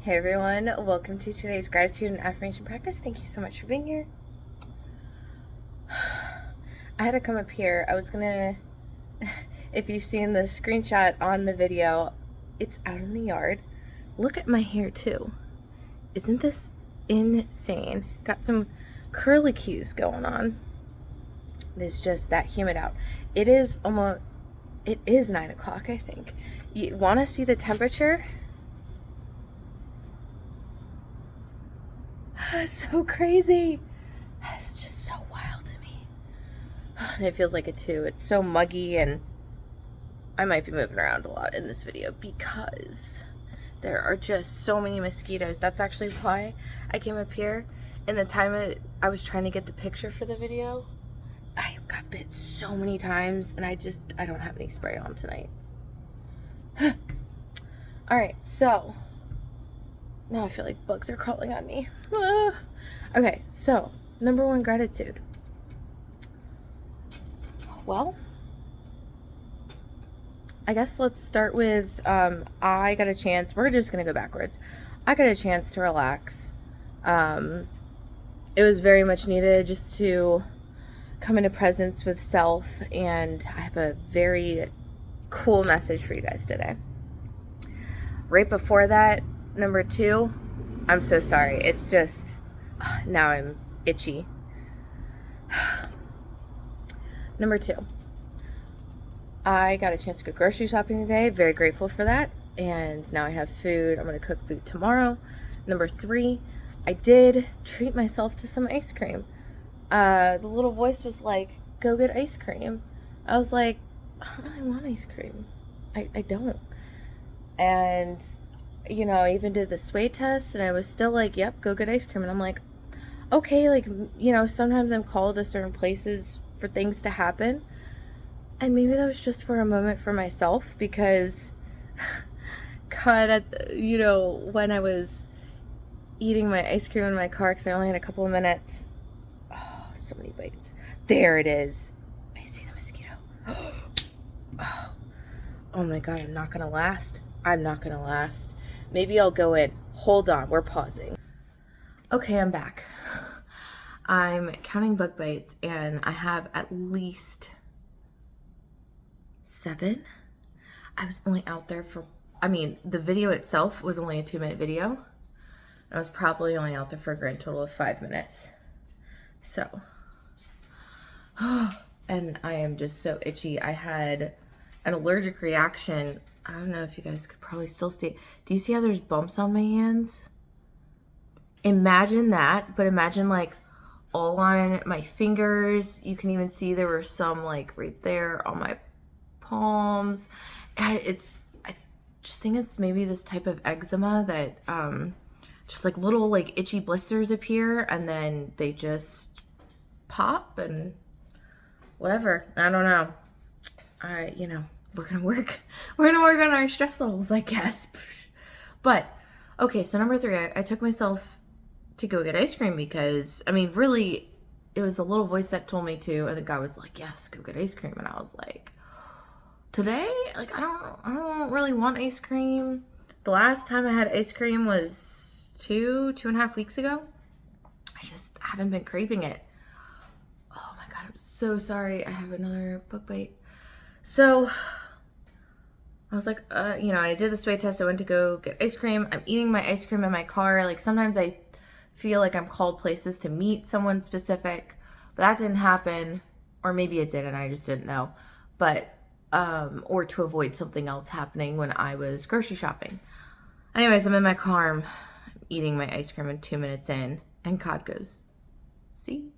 Hey everyone, welcome to today's gratitude and affirmation practice. Thank you so much for being here. I had to come up here. I was gonna, if you've seen the screenshot on the video, it's out in the yard. Look at my hair too. Isn't this insane? Got some curlicues going on. It's just that humid out. It is 9 o'clock, I think. You wanna see the temperature? It's so crazy. It's just so wild to me. And it feels like it too. It's so muggy, and I might be moving around a lot in this video because there are just so many mosquitoes. That's actually why I came up here. In the time I was trying to get the picture for the video, I got bit so many times, and I don't have any spray on tonight. Alright, so now I feel like bugs are crawling on me. Okay, so number one gratitude. Well, I guess let's start with I got a chance. We're just gonna go backwards. I got a chance to relax. It was very much needed just to come into presence with self, and I have a very cool message for you guys today. Right before that, number two, I'm so sorry. It's just, now I'm itchy. Number two, I got a chance to go grocery shopping today. Very grateful for that. And now I have food. I'm going to cook food tomorrow. Number three, I did treat myself to some ice cream. The little voice was like, go get ice cream. I was like, I don't really want ice cream. I don't. And you know, I even did the sway test, and I was still like, yep, go get ice cream. And I'm like, okay, like, you know, sometimes I'm called to certain places for things to happen, and maybe that was just for a moment for myself, because God, you know, when I was eating my ice cream in my car, because I only had a couple of minutes, oh, so many bites. There it is. I see the mosquito. Oh my God, I'm not gonna last. Maybe I'll go in. Hold on, we're pausing. Okay, I'm back. I'm counting bug bites, and I have at least 7. I was only out there for, the video itself was only a 2-minute video. I was probably only out there for a grand total of 5 minutes. So, and I am just so itchy. I had an allergic reaction. I don't know if you guys could probably still see. Do you see how there's bumps on my hands? Imagine that, but imagine like all on my fingers. You can even see there were some like right there on my palms. I just think it's maybe this type of eczema that just like little like itchy blisters appear, and then they just pop and whatever. I don't know. You know, we're gonna work on our stress levels, I guess. But okay, so number 3, I took myself to go get ice cream because really it was the little voice that told me to, and the guy was like, yes, go get ice cream. And I was like, today, like I don't really want ice cream. The last time I had ice cream was 2.5 weeks ago. I just haven't been craving it. Oh my God, I'm so sorry. I have another bug bite. So I was like, you know, I did the sway test. I went to go get ice cream. I'm eating my ice cream in my car. Like sometimes I feel like I'm called places to meet someone specific, but that didn't happen. Or maybe it did and I just didn't know. But, or to avoid something else happening when I was grocery shopping. Anyways, I'm in my car. I'm eating my ice cream, and 2 minutes in, and God goes, see,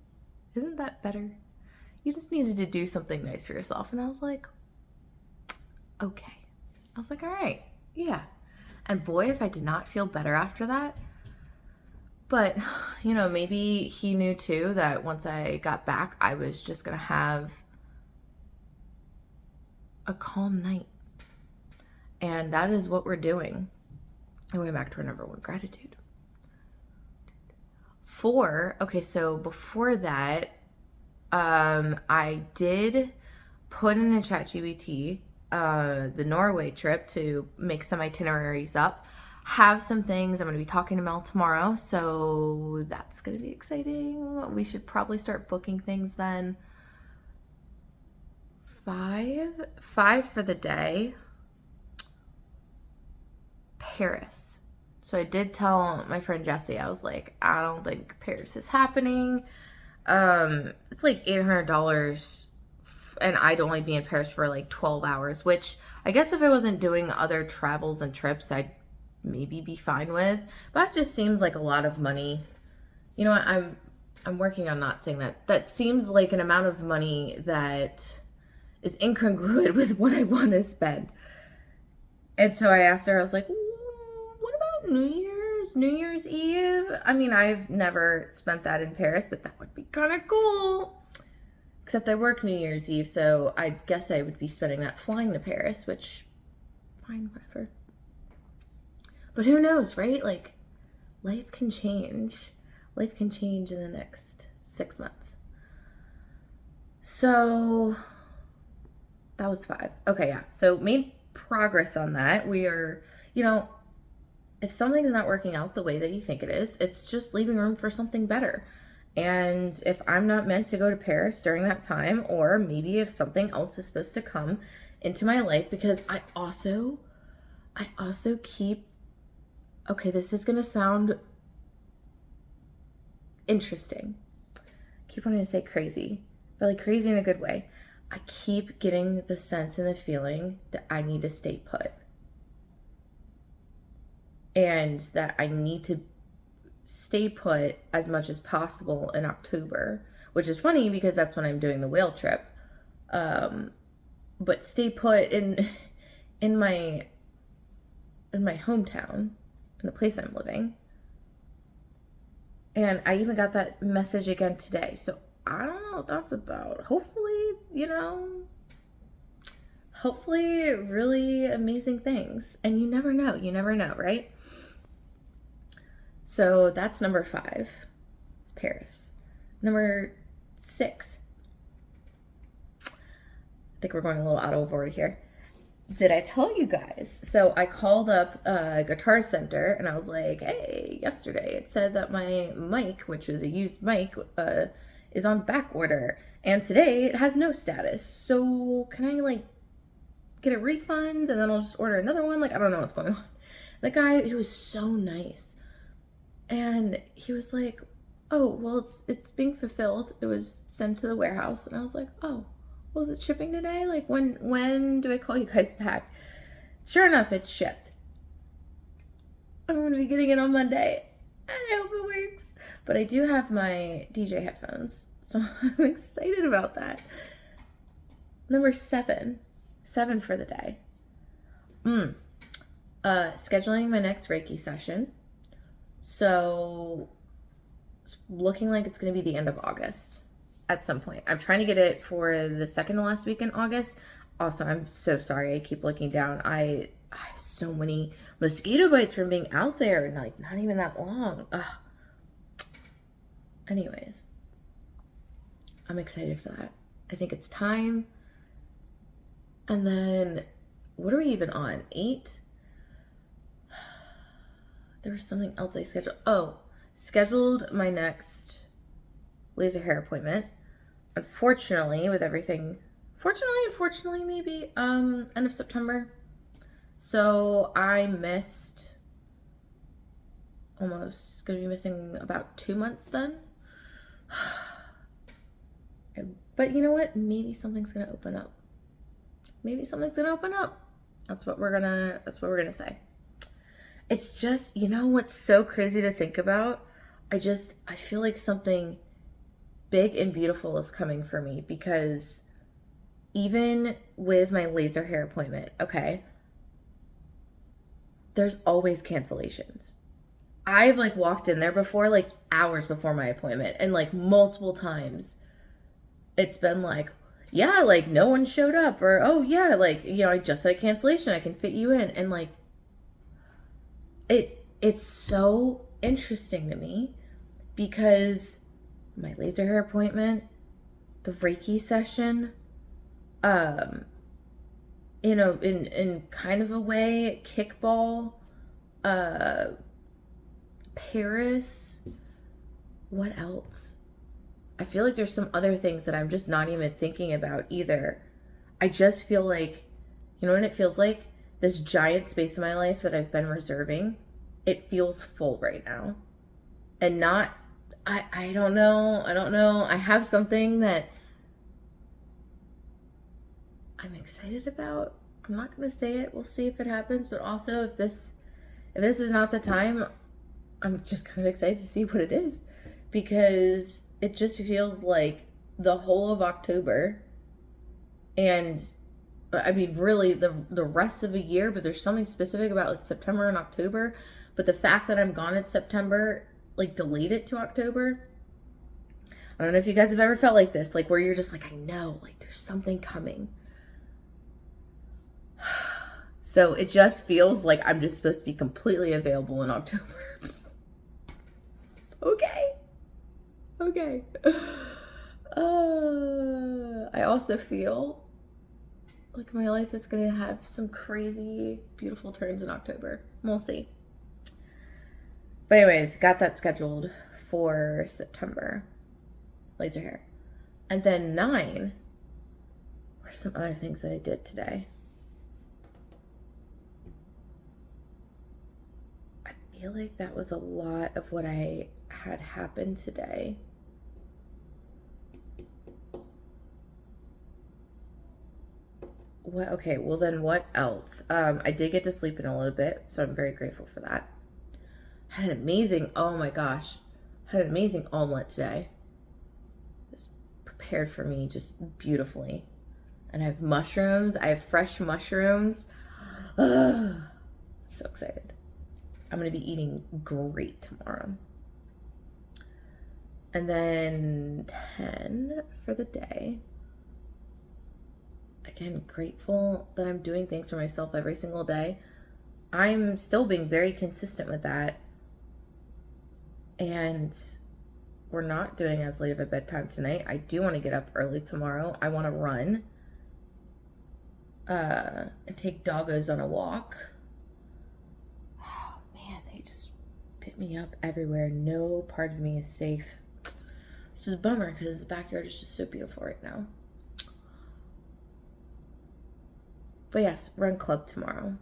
isn't that better? You just needed to do something nice for yourself. And I was like, okay. I was like, all right, yeah. And boy, if I did not feel better after that. But, you know, maybe he knew too that once I got back, I was just going to have a calm night. And that is what we're doing. And going back to our number 1 gratitude. 4, okay, so before that, I did put in a ChatGPT the Norway trip to make some itineraries up. have some things. I'm going to be talking to Mel tomorrow, so that's going to be exciting. We should probably start booking things then. 5 for the day. Paris. So I did tell my friend Jessie, I was like, I don't think Paris is happening. It's like $800, and I'd only be in Paris for like 12 hours, which I guess if I wasn't doing other travels and trips, I'd maybe be fine with. But it just seems like a lot of money. You know what? I'm working on not saying that. That seems like an amount of money that is incongruent with what I want to spend. And so I asked her, I was like, what about New Year's Eve? I mean, I've never spent that in Paris, but that would be kind of cool. Except I work New Year's Eve, so I guess I would be spending that flying to Paris, which, fine, whatever. But who knows, right? Like, life can change. Life can change in the next 6 months. So that was 5. Okay, yeah. So made progress on that. We are, if something's not working out the way that you think it is, it's just leaving room for something better. And if I'm not meant to go to Paris during that time, or maybe if something else is supposed to come into my life, because I also keep, okay, this is going to sound interesting. I keep wanting to say crazy, but like crazy in a good way. I keep getting the sense and the feeling that I need to stay put. And that I need to stay put as much as possible in October, which is funny because that's when I'm doing the whale trip. But stay put in my hometown, in the place I'm living. And I even got that message again today. So I don't know what that's about. Hopefully really amazing things. And you never know, right? So that's number 5. It's Paris. Number 6. I think we're going a little out of order here. Did I tell you guys? So I called up Guitar Center and I was like, hey, yesterday it said that my mic, which is a used mic, is on back order. And today it has no status. So can I get a refund and then I'll just order another one? I don't know what's going on. The guy, he was so nice. And he was like, oh, well, it's being fulfilled. It was sent to the warehouse. And I was like, oh, was it shipping today? When do I call you guys back? Sure enough, it's shipped. I'm going to be getting it on Monday. And I hope it works. But I do have my DJ headphones. So I'm excited about that. Number 7. 7 for the day. Scheduling my next Reiki session. So it's looking like it's going to be the end of August at some point. I'm trying to get it for the second to last week in August. Also, I'm so sorry. I keep looking down. I have so many mosquito bites from being out there and not even that long. Ugh. Anyways, I'm excited for that. I think it's time. And then, what are we even on? 8? There was something else I scheduled. Oh, scheduled my next laser hair appointment. Unfortunately, with everything, unfortunately, maybe, end of September. So I missed, almost going to be missing about 2 months then. But you know what? Maybe something's going to open up. That's what we're gonna say. It's just, what's so crazy to think about? I feel like something big and beautiful is coming for me, because even with my laser hair appointment, okay, there's always cancellations. I've walked in there before, hours before my appointment, and multiple times it's been yeah, no one showed up, or oh yeah, I just had a cancellation, I can fit you in. And it's so interesting to me, because my laser hair appointment, the Reiki session, in kind of a way, kickball, Paris. What else? I feel like there's some other things that I'm just not even thinking about either. I just feel like, you know what it feels like? This giant space in my life that I've been reserving, it feels full right now. And not, I don't know. I have something that I'm excited about. I'm not going to say it. We'll see if it happens. But also, if this is not the time, I'm just kind of excited to see what it is. Because it just feels like the whole of October, and I mean really the rest of the year, but there's something specific about like September and October. But the fact that I'm gone in September like delayed it to October. I don't know if you guys have ever felt like this, like where you're just like, I know, like there's something coming. So it just feels like I'm just supposed to be completely available in October. Okay. I also feel like my life is going to have some crazy, beautiful turns in October. We'll see. But anyways, got that scheduled for September. Laser hair. And then 9 were some other things that I did today. I feel like that was a lot of what I had happened today. Okay, well then what else? I did get to sleep in a little bit, so I'm very grateful for that. Had an amazing, oh my gosh, had an amazing omelet today. It was prepared for me just beautifully. And I have mushrooms, I have fresh mushrooms. I'm so excited. I'm going to be eating great tomorrow. And then 10 for the day. Again, grateful that I'm doing things for myself every single day. I'm still being very consistent with that. And we're not doing as late of a bedtime tonight. I do want to get up early tomorrow. I want to run and take doggos on a walk. Oh man, they just pick me up everywhere. No part of me is safe. Which is a bummer because the backyard is just so beautiful right now. But yes, run club tomorrow.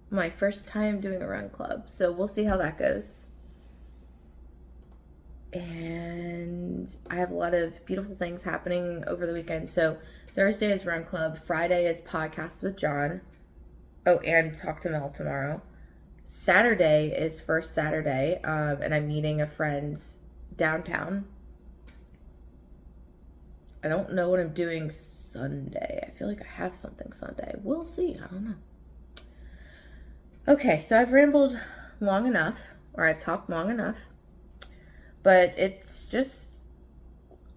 My first time doing a run club, so we'll see how that goes. And I have a lot of beautiful things happening over the weekend. So Thursday is run club, Friday is podcast with John. Oh, and talk to Mel tomorrow. Saturday is first Saturday, and I'm meeting a friend downtown. I don't know what I'm doing Sunday. I feel like I have something Sunday. We'll see. I don't know. Okay, so I've rambled long enough, or I've talked long enough. But it's just,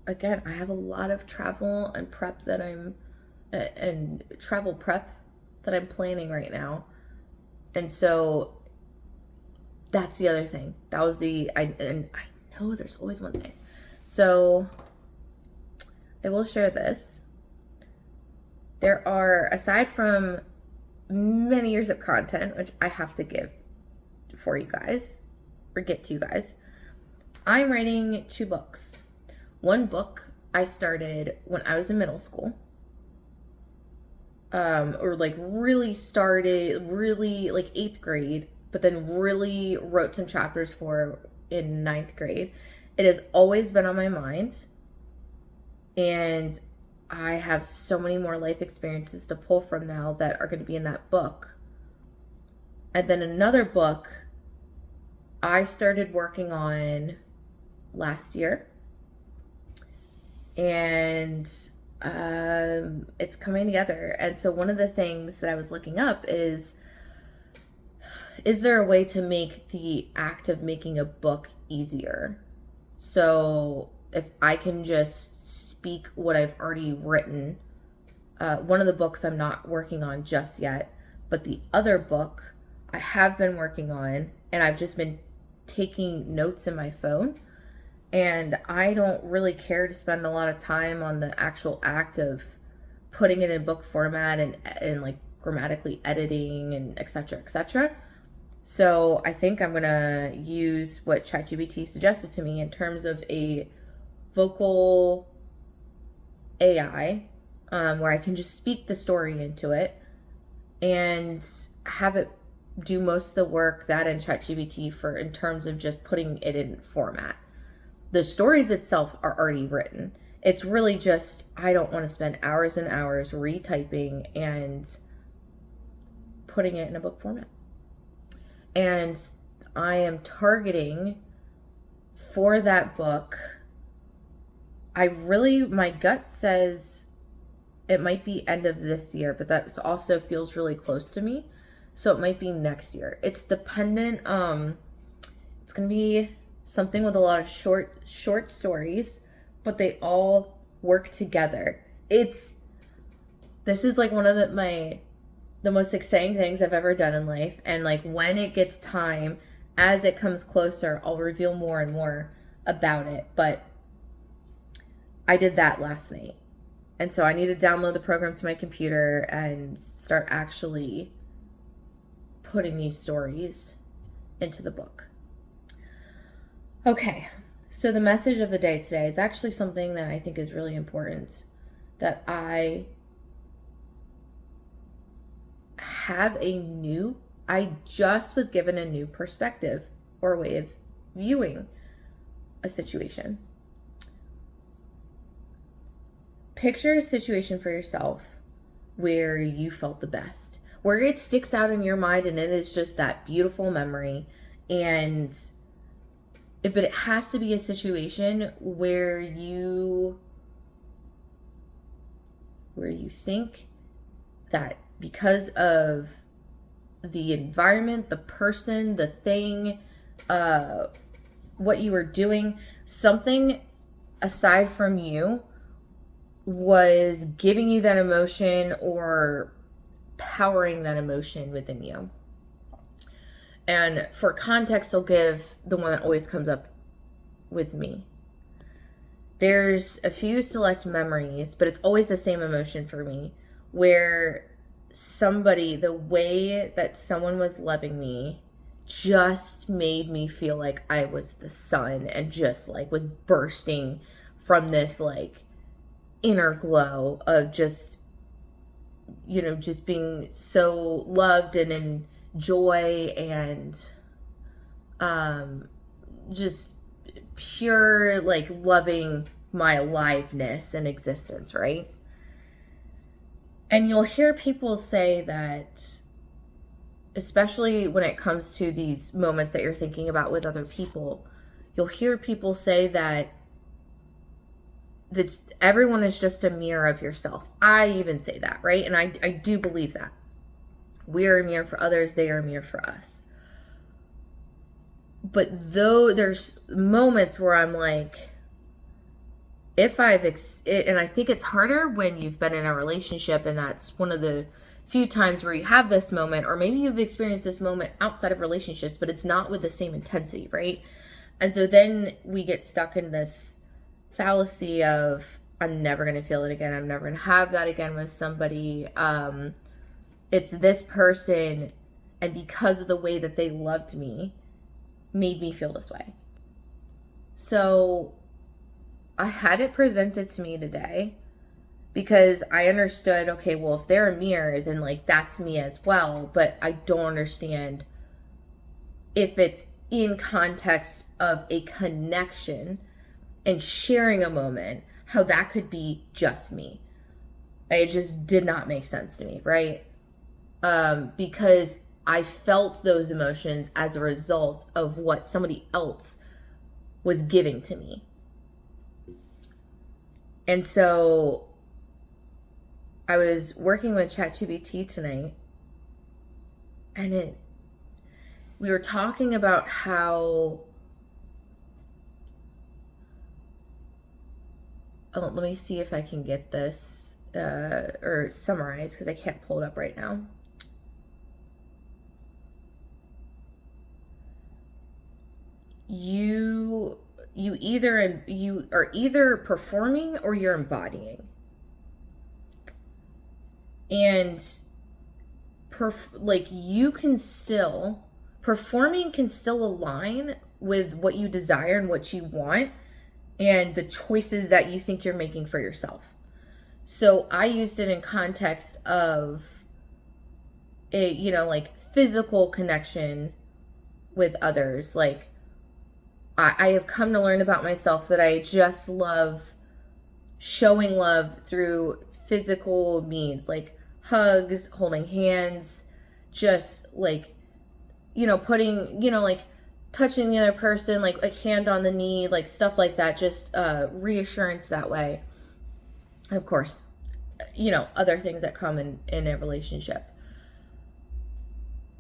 again, I have a lot of travel and prep that I'm planning right now. And so that's the other thing. That was I know there's always one thing. So I will share this. There are, aside from many years of content, which I have to give for you guys, or get to you guys, I'm writing 2 books. One book I started when I was in middle school. Or like really started, really like 8th grade, but then really wrote some chapters for in 9th grade. It has always been on my mind. And I have so many more life experiences to pull from now that are going to be in that book. And then another book I started working on last year. And it's coming together. And so one of the things that I was looking up is there a way to make the act of making a book easier? So if I can just speak what I've already written, one of the books I'm not working on just yet, but the other book I have been working on, and I've just been taking notes in my phone. And I don't really care to spend a lot of time on the actual act of putting it in book format and like grammatically editing and et cetera, et cetera. So I think I'm going to use what ChatGPT suggested to me in terms of a vocal AI, where I can just speak the story into it and have it do most of the work, that and ChatGPT, for in terms of just putting it in format. The stories itself are already written. It's really just, I don't want to spend hours and hours retyping and putting it in a book format. And I am targeting for that book. My gut says it might be end of this year, but that also feels really close to me. So it might be next year. It's dependent. It's going to be something with a lot of short stories, but they all work together. This is like one of the most exciting things I've ever done in life. And like when it gets time, as it comes closer, I'll reveal more and more about it. But I did that last night. And so I need to download the program to my computer and start actually putting these stories into the book. Okay, so the message of the day today is actually something that I think is really important, that I just was given a new perspective or way of viewing a situation. Picture a situation for yourself where you felt the best, where it sticks out in your mind and it is just that beautiful memory. But it has to be a situation where you think that because of the environment, the person, the thing, what you were doing, something aside from you was giving you that emotion or powering that emotion within you. And for context, I'll give the one that always comes up with me. There's a few select memories, but it's always the same emotion for me, where the way that someone was loving me just made me feel like I was the sun and just like was bursting from this like inner glow of just being so loved and in joy and just pure like loving my aliveness and existence, right? And you'll hear people say that, especially when it comes to these moments that you're thinking about with other people, you'll hear people say that everyone is just a mirror of yourself. I even say that, right? And I do believe that. We are a mirror for others, they are a mirror for us. But though there's moments where I'm like, and I think it's harder when you've been in a relationship, and that's one of the few times where you have this moment, or maybe you've experienced this moment outside of relationships, but it's not with the same intensity, right? And so then we get stuck in this fallacy of, I'm never going to feel it again. I'm never going to have that again with somebody. It's this person, and because of the way that they loved me, made me feel this way. So I had it presented to me today because I understood, okay, well, if they're a mirror, then like that's me as well. But I don't understand if it's in context of a connection and sharing a moment, how that could be just me. It just did not make sense to me, right? Because I felt those emotions as a result of what somebody else was giving to me. And so I was working with ChatGPT tonight, and we were talking about how, let me see if I can get this or summarize, because I can't pull it up right now. You are either performing or you're embodying. And like you can still performing can still align with what you desire and what you want and the choices that you think you're making for yourself. So I used it in context of a, like physical connection with others. Like I have come to learn about myself that I just love showing love through physical means, like hugs, holding hands, just like, putting, like touching the other person, like a hand on the knee, like stuff like that, just reassurance that way. And of course, other things that come in a relationship.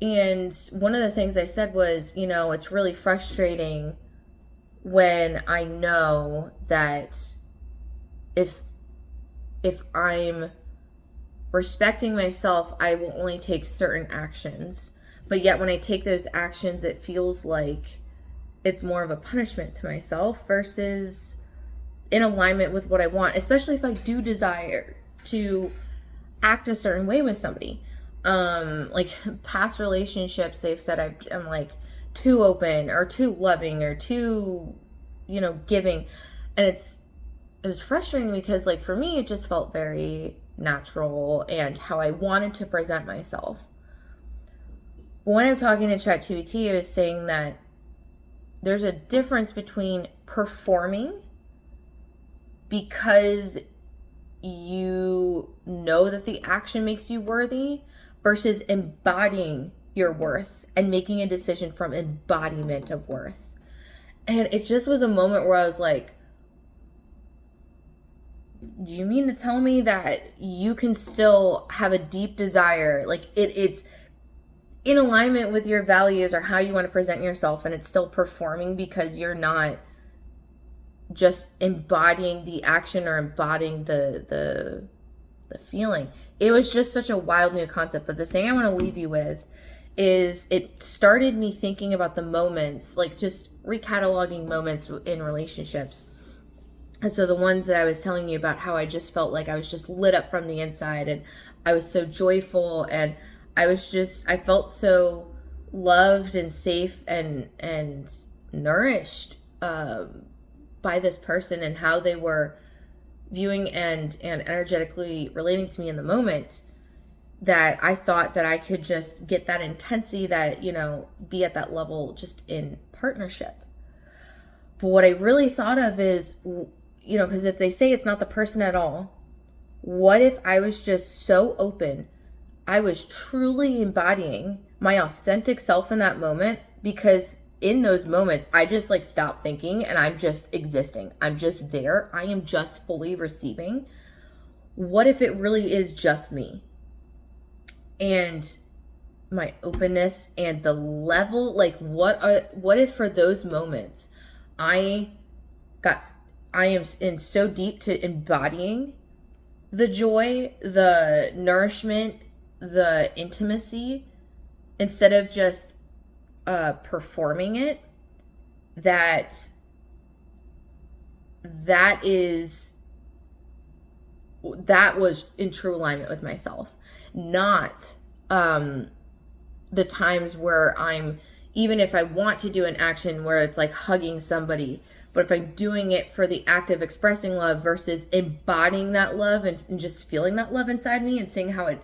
And one of the things I said was, it's really frustrating when I know that if I'm respecting myself, I will only take certain actions. But yet when I take those actions, it feels like it's more of a punishment to myself versus in alignment with what I want, especially if I do desire to act a certain way with somebody. Like past relationships, they've said I'm like too open or too loving or too, giving. And it was frustrating because like for me, it just felt very natural and how I wanted to present myself. When I'm talking to ChatGPT, I was saying that there's a difference between performing because you know that the action makes you worthy versus embodying your worth and making a decision from embodiment of worth. And it just was a moment where I was like, do you mean to tell me that you can still have a deep desire, like it's in alignment with your values or how you want to present yourself, and it's still performing because you're not just embodying the action or embodying the feeling? It was just such a wild new concept. But the thing I want to leave you with is it started me thinking about the moments, like just recataloging moments in relationships. And so the ones that I was telling you about, how I just felt like I was just lit up from the inside and I was so joyful and I felt so loved and safe and nourished by this person and how they were viewing and energetically relating to me in the moment, that I thought that I could just get that intensity, that, be at that level just in partnership. But what I really thought of is, because if they say it's not the person at all, what if I was just so open, I was truly embodying my authentic self in that moment? Because in those moments, I just like stop thinking and I'm just existing. I'm just there. I am just fully receiving. What if it really is just me? And my openness and the level, like what if for those moments I am in so deep to embodying the joy, the nourishment, the intimacy, instead of just performing it, that was in true alignment with myself. Not the times where even if I want to do an action where it's like hugging somebody, but if I'm doing it for the act of expressing love versus embodying that love and just feeling that love inside me and seeing how it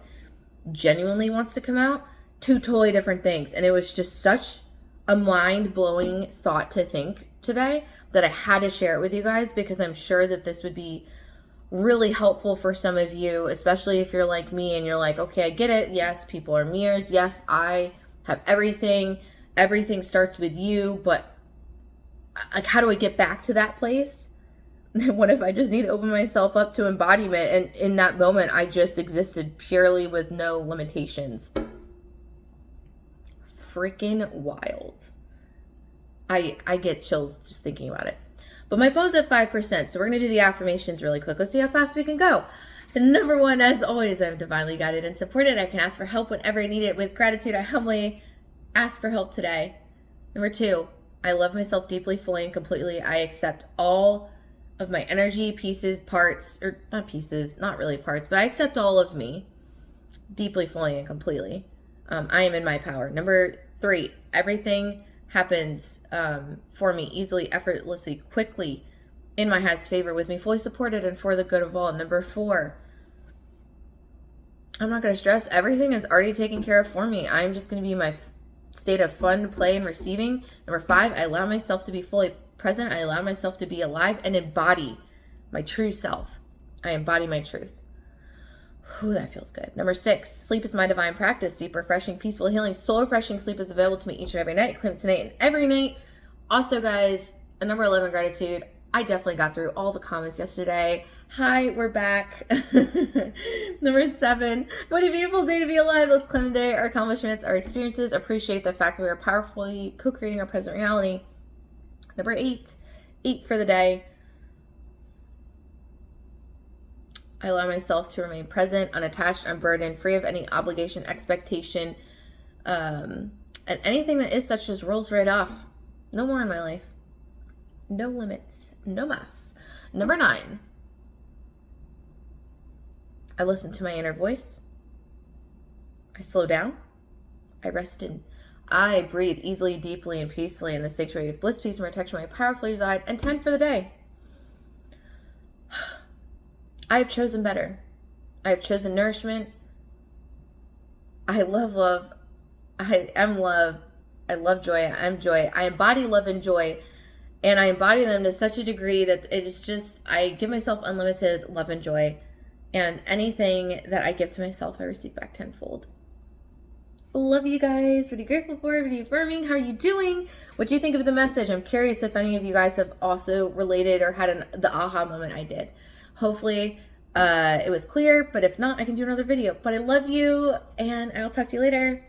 genuinely wants to come out, two totally different things. And it was just such a mind-blowing thought to think today that I had to share it with you guys, because I'm sure that this would be really helpful for some of you, especially if you're like me and you're like, okay, I get it. Yes, people are mirrors. Yes, I have everything. Everything starts with you, but like, how do I get back to that place? What if I just need to open myself up to embodiment? And in that moment, I just existed purely with no limitations. Freaking wild. I get chills just thinking about it. But my phone's at 5%, so we're going to do the affirmations really quick. Let's see how fast we can go. Number 1, as always, I'm divinely guided and supported. I can ask for help whenever I need it. With gratitude, I humbly ask for help today. Number 2, I love myself deeply, fully, and completely. I accept all of my energy, pieces, parts, or not pieces, not really parts, but I accept all of me deeply, fully, and completely. I am in my power. Number 3, Everything happens for me easily, effortlessly, quickly, in my highest favor, with me fully supported and for the good of all. Number 4, I'm not going to stress. Everything is already taken care of for me. I'm just going to be in my state of fun, play, and receiving. Number 5, I allow myself to be fully present. I allow myself to be alive and embody my true self. I embody my truth. Ooh, that feels good. Number 6, sleep is my divine practice. Deep, refreshing, peaceful, healing, soul refreshing sleep is available to me each and every night. Claim it tonight and every night. Also, guys, number 11, gratitude. I definitely got through all the comments yesterday. Hi, we're back. Number 7, what a beautiful day to be alive. Let's claim the day, our accomplishments, our experiences. Appreciate the fact that we are powerfully co-creating our present reality. Number 8, eat for the day. I allow myself to remain present, unattached, unburdened, free of any obligation, expectation, and anything that is such as rolls right off. No more in my life. No limits. No mas. Number 9, I listen to my inner voice. I slow down. I rest in. I breathe easily, deeply, and peacefully in the sanctuary of bliss, peace, and protection where I powerfully reside. And 10 for the day. I have chosen better. I have chosen nourishment. I love love. I am love. I love joy. I am joy. I embody love and joy. And I embody them to such a degree that it is just, I give myself unlimited love and joy. And anything that I give to myself, I receive back tenfold. Love you guys. What are you grateful for? What are you affirming? How are you doing? What do you think of the message? I'm curious if any of you guys have also related or had the aha moment I did. Hopefully it was clear, but if not, I can do another video. But I love you, and I'll talk to you later.